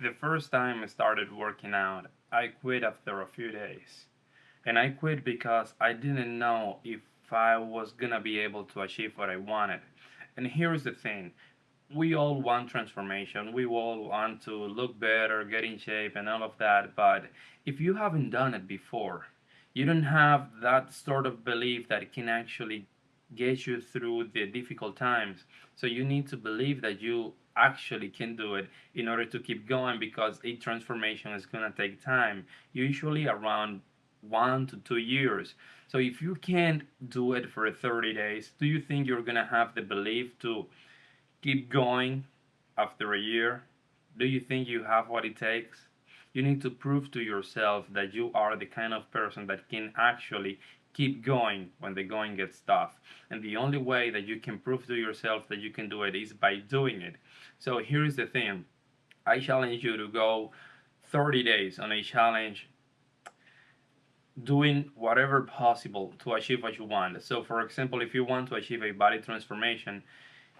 The first time I started working out, I quit after a few days. And I quit because I didn't know if I was gonna be able to achieve what I wanted. And here's the thing, we all want transformation, we all want to look better, get in shape, and all of that. But if you haven't done it before, you don't have that sort of belief that it can actually get you through the difficult times. So you need to believe that you actually can do it in order to keep going, because a transformation is going to take time, usually around 1 to 2 years. So if you can't do it for 30 days, do you think you're going to have the belief to keep going after a year? Do you think you have what it takes? You need to prove to yourself that you are the kind of person that can actually keep going when the going gets tough. And the only way that you can prove to yourself that you can do it is by doing it. So here's the thing, I challenge you to go 30 days on a challenge, doing whatever possible to achieve what you want. So, for example, if you want to achieve a body transformation,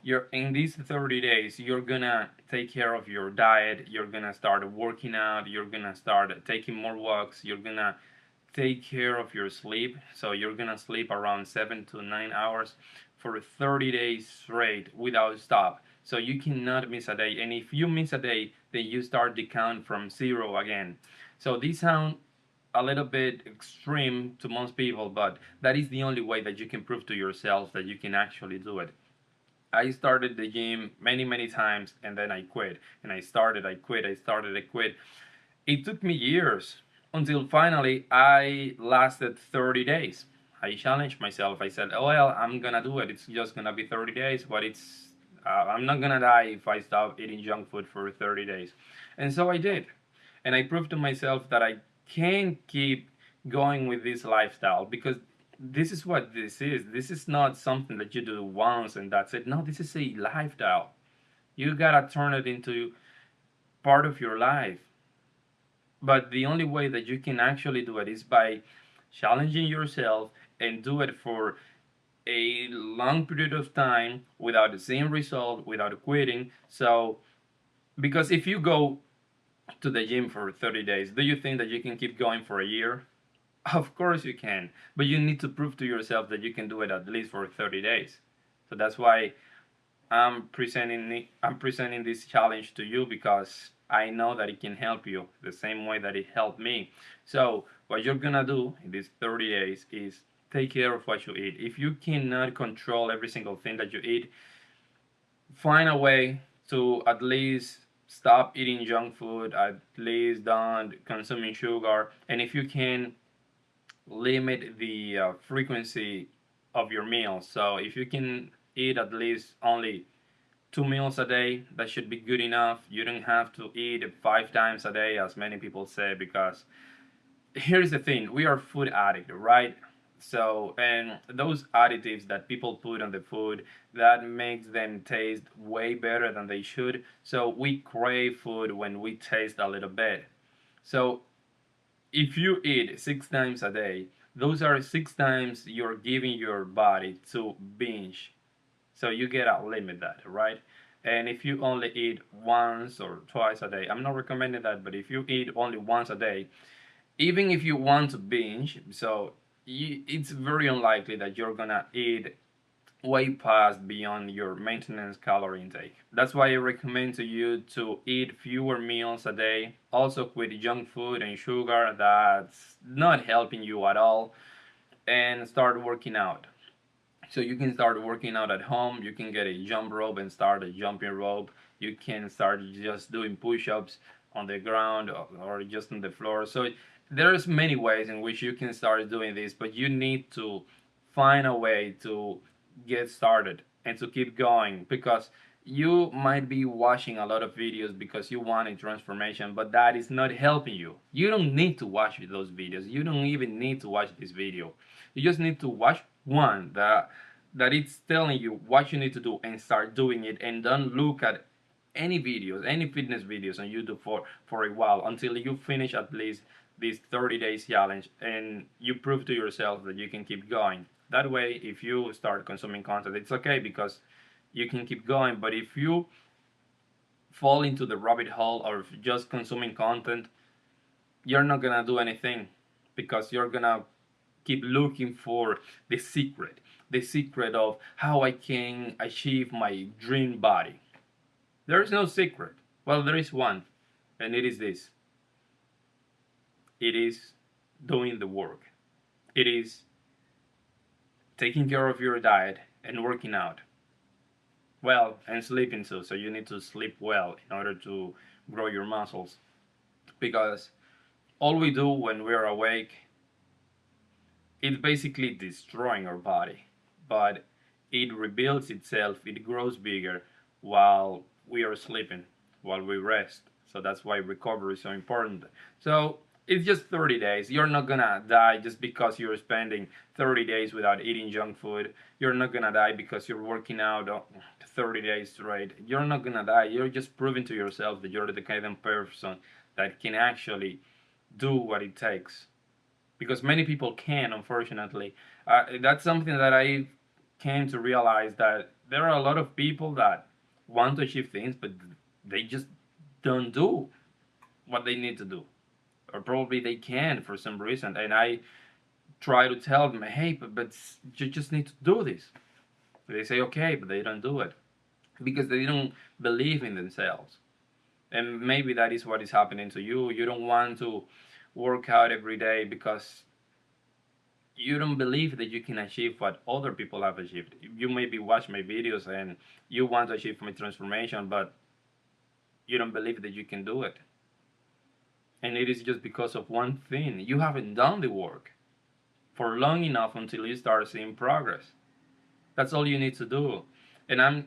you're in these 30 days, you're gonna take care of your diet, you're gonna start working out, you're gonna start taking more walks, you're gonna take care of your sleep. So you're gonna sleep around 7 to 9 hours for 30 days straight without stop. So you cannot miss a day, and if you miss a day, then you start the count from zero again. So this sound a little bit extreme to most people, but that is the only way that you can prove to yourself that you can actually do it. I started the gym many, many times, and then I quit. And I quit, I started, I quit. It took me years until finally I lasted 30 days. I challenged myself. I said, oh, well, I'm gonna do it. It's just gonna be 30 days, but I'm not gonna die if I stop eating junk food for 30 days. And so I did. And I proved to myself that I can keep going with this lifestyle, because this is what this is. This is not something that you do once and that's it. No, this is a lifestyle. You gotta turn it into part of your life. But the only way that you can actually do it is by challenging yourself and do it for a long period of time without the same result, without quitting. So, because if you go to the gym for 30 days, do you think that you can keep going for a year? Of course you can, but you need to prove to yourself that you can do it at least for 30 days. So that's why I'm presenting this challenge to you, because I know that it can help you the same way that it helped me. So what you're gonna do in these 30 days is take care of what you eat. If you cannot control every single thing that you eat, find a way to at least stop eating junk food, at least don't consuming sugar, and if you can, limit the frequency of your meals. So if you can eat at least only 2 meals a day, that should be good enough. You don't have to eat 5 times a day, as many people say, because here's the thing, we are food addicts, right? So, and those additives that people put on the food, that makes them taste way better than they should. So we crave food when we taste a little bit. So if you eat 6 times a day, those are 6 times you're giving your body to binge. So you gotta limit that, right? And if you only eat once or twice a day, I'm not recommending that, but if you eat only once a day, even if you want to binge, so it's very unlikely that you're gonna eat way past beyond your maintenance calorie intake. That's why I recommend to you to eat fewer meals a day. Also quit junk food and sugar that's not helping you at all, and start working out. So you can start working out at home. You can get a jump rope and start a jumping rope. You can start just doing push-ups on the ground, or just on the floor. So there's many ways in which you can start doing this, but you need to find a way to get started and to keep going, because you might be watching a lot of videos because you want a transformation, but that is not helping you. You don't need to watch those videos. You don't even need to watch this video. You just need to watch one that it's telling you what you need to do, and start doing it, and don't look at any videos, any fitness videos on YouTube for a while, until you finish at least this 30 days challenge and you prove to yourself that you can keep going. That way, if you start consuming content, it's okay, because you can keep going. But if you fall into the rabbit hole of just consuming content, you're not gonna do anything, because you're gonna keep looking for the secret, the secret of how I can achieve my dream body. There is no secret. Well, there is one, and it is this: it is doing the work. It is taking care of your diet and working out. Well, and sleeping too. So you need to sleep well in order to grow your muscles. Because all we do when we're awake, it's basically destroying our body. But it rebuilds itself, it grows bigger while we are sleeping, while we rest. So that's why recovery is so important. So it's just 30 days. You're not gonna die just because you're spending 30 days without eating junk food. You're not gonna die because you're working out 30 days straight. You're not gonna die. You're just proving to yourself that you're the kind of person that can actually do what it takes. Because many people can, unfortunately. That's something that I came to realize, that there are a lot of people that want to achieve things, but they just don't do what they need to do, or probably they can for some reason. And I try to tell them, hey, but you just need to do this. They say okay, but they don't do it because they don't believe in themselves. And maybe that is what is happening to you. You don't want to work out every day because you don't believe that you can achieve what other people have achieved. You maybe watch my videos and you want to achieve my transformation, but you don't believe that you can do it. And it is just because of one thing: you haven't done the work for long enough until you start seeing progress. That's all you need to do. And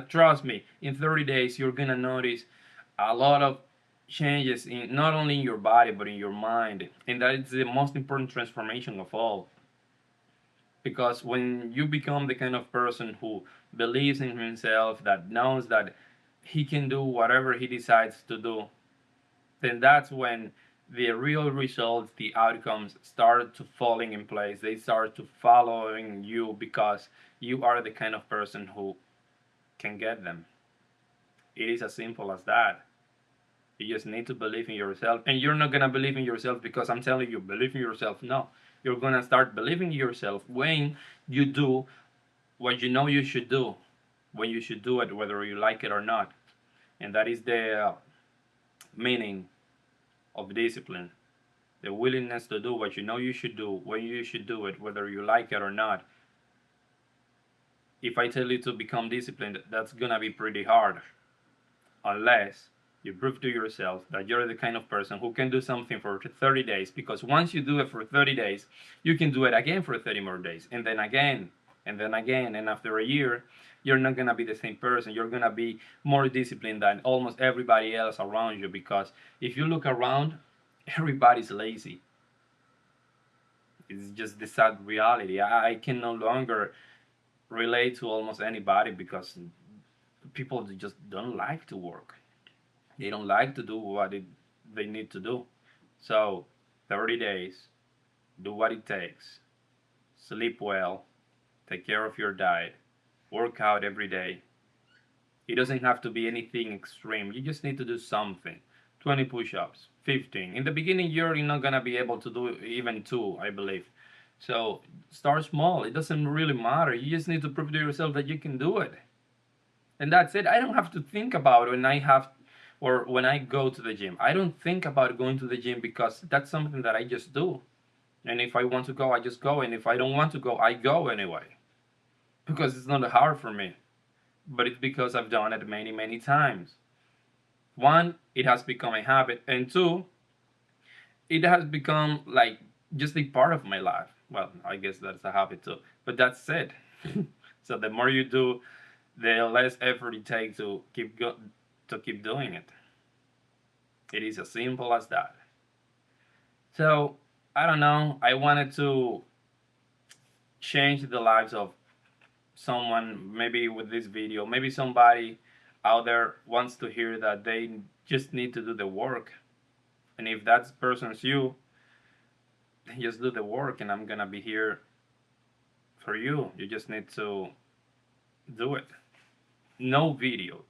trust me, in 30 days you're gonna notice a lot of changes, in not only in your body but in your mind, and that is the most important transformation of all. Because when you become the kind of person who believes in himself, that knows that he can do whatever he decides to do, then that's when the real results, the outcomes start to falling in place. They start to following you because you are the kind of person who can get them. It is as simple as that. You just need to believe in yourself. And you're not going to believe in yourself because I'm telling you, believe in yourself. No. You're going to start believing in yourself when you do what you know you should do, when you should do it, whether you like it or not. And that is the meaning of discipline: the willingness to do what you know you should do, when you should do it, whether you like it or not. If I tell you to become disciplined, that's gonna be pretty hard, unless you prove to yourself that you're the kind of person who can do something for 30 days. Because once you do it for 30 days, you can do it again for 30 more days, and then again, and then again. And after a year, you're not gonna be the same person. You're gonna be more disciplined than almost everybody else around you. Because if you look around, everybody's lazy. It's just the sad reality. I can no longer relate to almost anybody because people just don't like to work. They don't like to do they need to do. So, 30 days, do what it takes. Sleep well, take care of your diet, work out every day. It doesn't have to be anything extreme. You just need to do something. 20 push-ups, 15. In the beginning, you're not gonna be able to do even two, I believe. So start small. It doesn't really matter. You just need to prove to yourself that you can do it. And that's it. I don't have to think about when I have or when I go to the gym. I don't think about going to the gym because that's something that I just do. And if I want to go, I just go. And if I don't want to go, I go anyway. Because it's not hard for me. But it's because I've done it many, many times. One, it has become a habit. And two, it has become like just a part of my life. Well, I guess that's a habit too. But that's it. So the more you do, the less effort it takes to keep doing it. It is as simple as that. So I don't know. I wanted to change the lives of someone, maybe with this video. Maybe somebody out there wants to hear that they just need to do the work. And if that person's you, then just do the work, and I'm gonna be here for you. You just need to do it. No video.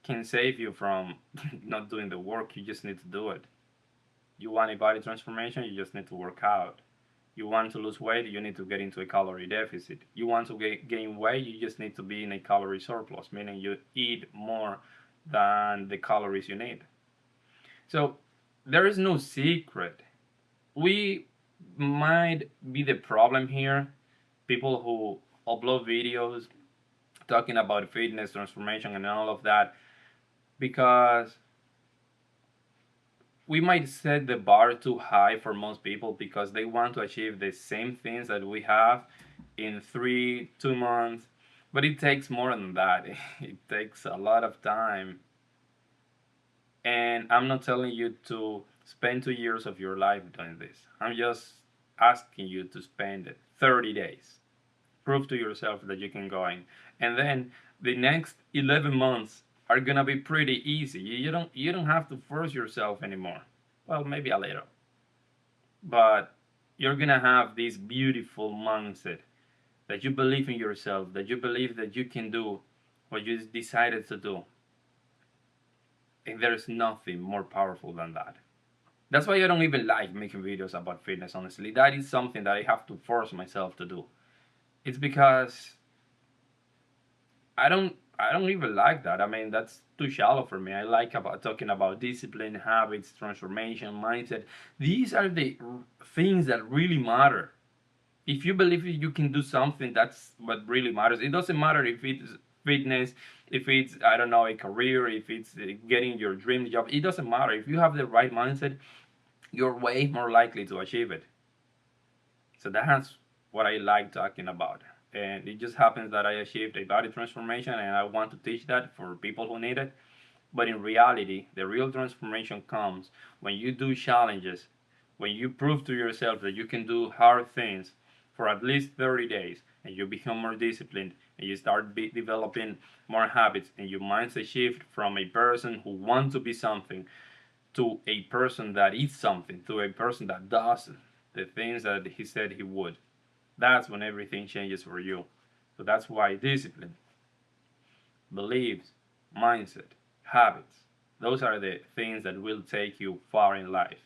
can save you from not doing the work. You just need to do it. You want a body transformation, you just need to work out. You want to lose weight, you need to get into a calorie deficit. You want to gain weight, you just need to be in a calorie surplus, meaning you eat more than the calories you need. So there is no secret. We might be the problem here. People who upload videos talking about fitness, transformation, and all of that, because we might set the bar too high for most people because they want to achieve the same things that we have in 2 months. But it takes more than that. It takes a lot of time. And I'm not telling you to spend 2 years of your life doing this. I'm just asking you to spend 30 days. Prove to yourself that you can go in. And then the next 11 months are gonna be pretty easy. You don't have to force yourself anymore. Well, maybe a little. But you're gonna have this beautiful mindset that you believe in yourself, that you believe that you can do what you decided to do. And there's nothing more powerful than that. That's why I don't even like making videos about fitness, honestly. That is something that I have to force myself to do. It's because I don't even like that. I mean, that's too shallow for me. I like about talking about discipline, habits, transformation, mindset. These are the things that really matter. If you believe you can do something, that's what really matters. It doesn't matter if it's fitness, if it's, I don't know, a career, if it's getting your dream job. It doesn't matter. If you have the right mindset, you're way more likely to achieve it. So that's what I like talking about. And it just happens that I achieved a body transformation and I want to teach that for people who need it. But in reality, the real transformation comes when you do challenges, when you prove to yourself that you can do hard things for at least 30 days and you become more disciplined and you start developing more habits and your mindset shift from a person who wants to be something to a person that is something, to a person that does the things that he said he would. That's when everything changes for you. So that's why discipline, beliefs, mindset, habits, those are the things that will take you far in life.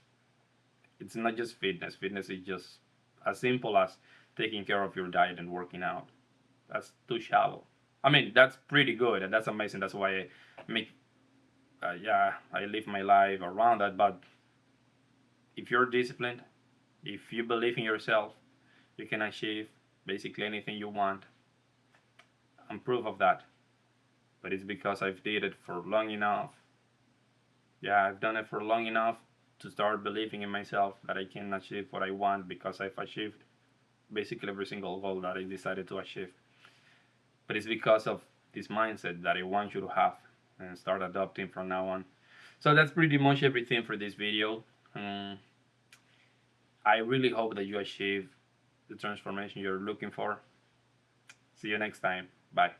It's not just fitness. Fitness is just as simple as taking care of your diet and working out. That's too shallow. I mean, that's pretty good and that's amazing. That's why I make, yeah, I live my life around that. But if you're disciplined, if you believe in yourself, you can achieve basically anything you want. I'm proof of that. But it's because I've did it for long enough. Yeah, I've done it for long enough to start believing in myself that I can achieve what I want because I've achieved basically every single goal that I decided to achieve. But it's because of this mindset that I want you to have and start adopting from now on. So that's pretty much everything for this video. I really hope that you achieve the transformation you're looking for. See you next time. Bye.